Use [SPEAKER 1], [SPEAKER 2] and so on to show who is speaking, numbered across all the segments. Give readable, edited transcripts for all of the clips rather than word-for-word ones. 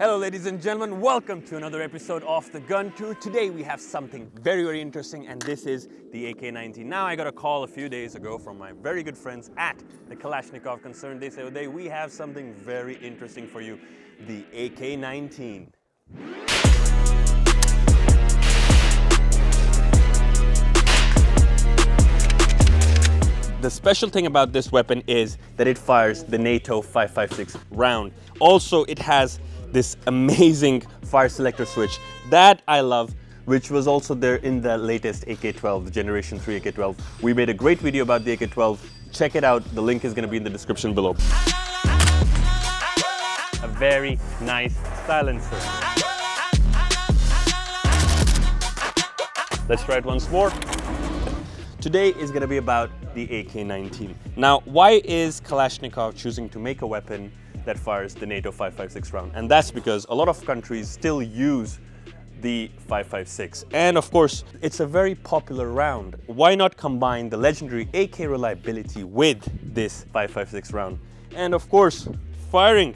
[SPEAKER 1] Hello ladies and gentlemen, welcome to another episode of The Gun Tour. Today we have something very interesting, and this is the AK-19. Now I got a call a few days ago from my very good friends at the Kalashnikov concern. They said, "Today we have something very interesting for you, the AK-19. The special thing about this weapon is that it fires the NATO 5.56 round. Also, it has this amazing fire selector switch that I love, which was also there in the latest AK-12, the Generation 3 AK-12. We made a great video about the AK-12. Check it out. The link is going to be in the description below. A very nice silencer. Let's try it once more. Today is going to be about the AK-19. Now, why is Kalashnikov choosing to make a weapon that fires the NATO 5.56 round? And that's because a lot of countries still use the 5.56. And of course, it's a very popular round. Why not combine the legendary AK reliability with this 5.56 round? And of course, firing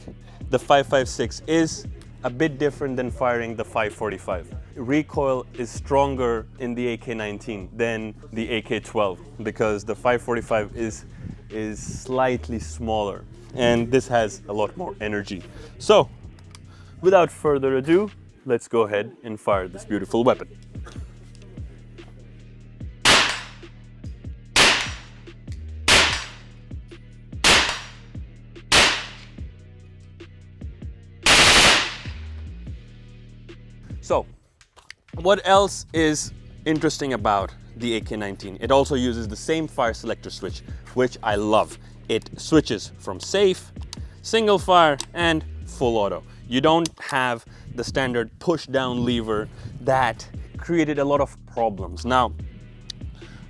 [SPEAKER 1] the 5.56 is a bit different than firing the 5.45. Recoil is stronger in the AK-19 than the AK-12 because the 5.45 is slightly smaller, and this has a lot more energy. So, without further ado, let's go ahead and fire this beautiful weapon. So, what else is interesting about the AK-19? It also uses the same fire selector switch, which I love. It switches from safe, single fire, and full auto. You don't have the standard push down lever that created a lot of problems. Now,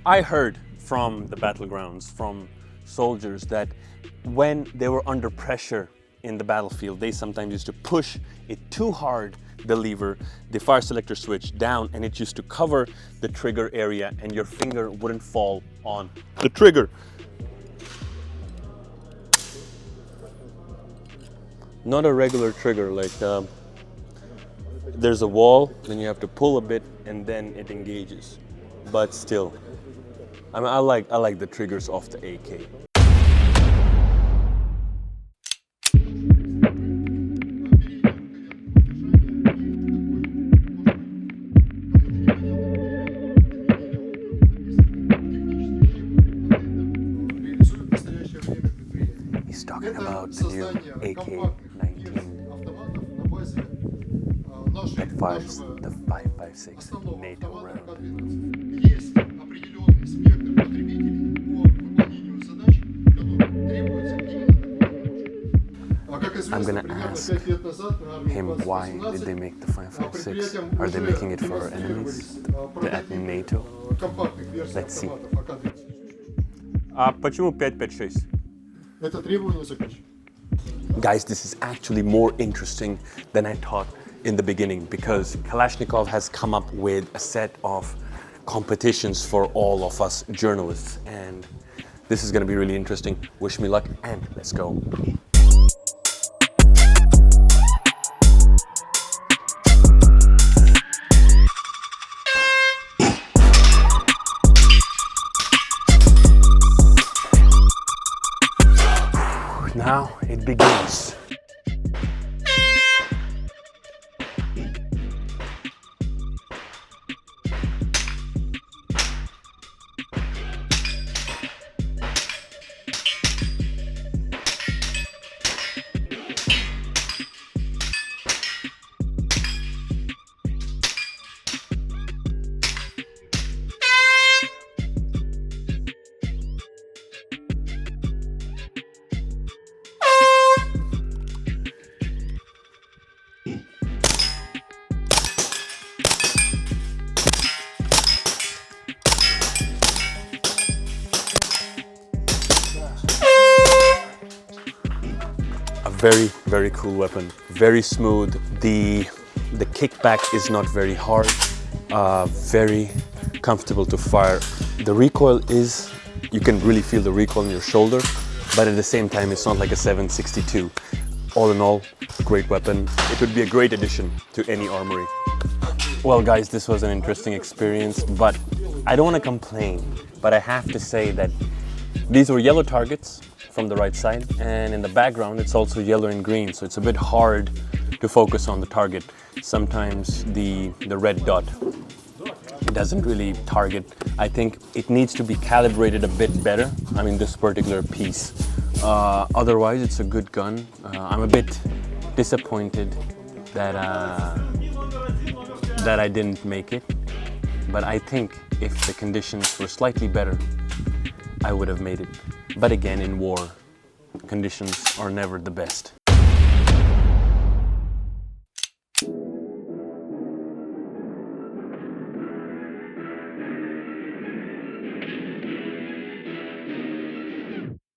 [SPEAKER 1] I heard from the battlegrounds, from soldiers, that when they were under pressure in the battlefield, they sometimes used to push it too hard, the lever, the fire selector switch down, and it used to cover the trigger area and your finger wouldn't fall on the trigger. Not a regular trigger, like there's a wall, then you have to pull a bit and then it engages. But still, I mean, I like the triggers of the AK. He's talking about the new AK-19 that fires the 5.56 NATO round. I'm gonna ask him, why did they make the 5.56? Are they making it for our enemies at NATO? Let's see. Почему 5.56? Guys, this is actually more interesting than I thought in the beginning, because Kalashnikov has come up with a set of competitions for all of us journalists, and this is going to be really interesting. Wish me luck, and let's go. Now it begins. Very cool weapon, very smooth. The kickback is not very hard, very comfortable to fire. The recoil is, you can really feel the recoil in your shoulder, but at the same time it's not like a 7.62. All in all, great weapon. It would be a great addition to any armory. Well guys, this was an interesting experience, but I don't want to complain, but I have to say that these were yellow targets from the right side, and in the background it's also yellow and green, so it's a bit hard to focus on the target. Sometimes the red dot, it doesn't really target. I think it needs to be calibrated a bit better. I mean, this particular piece. Otherwise, it's a good gun. I'm a bit disappointed that I didn't make it, but I think if the conditions were slightly better, I would have made it. But again, in war, conditions are never the best.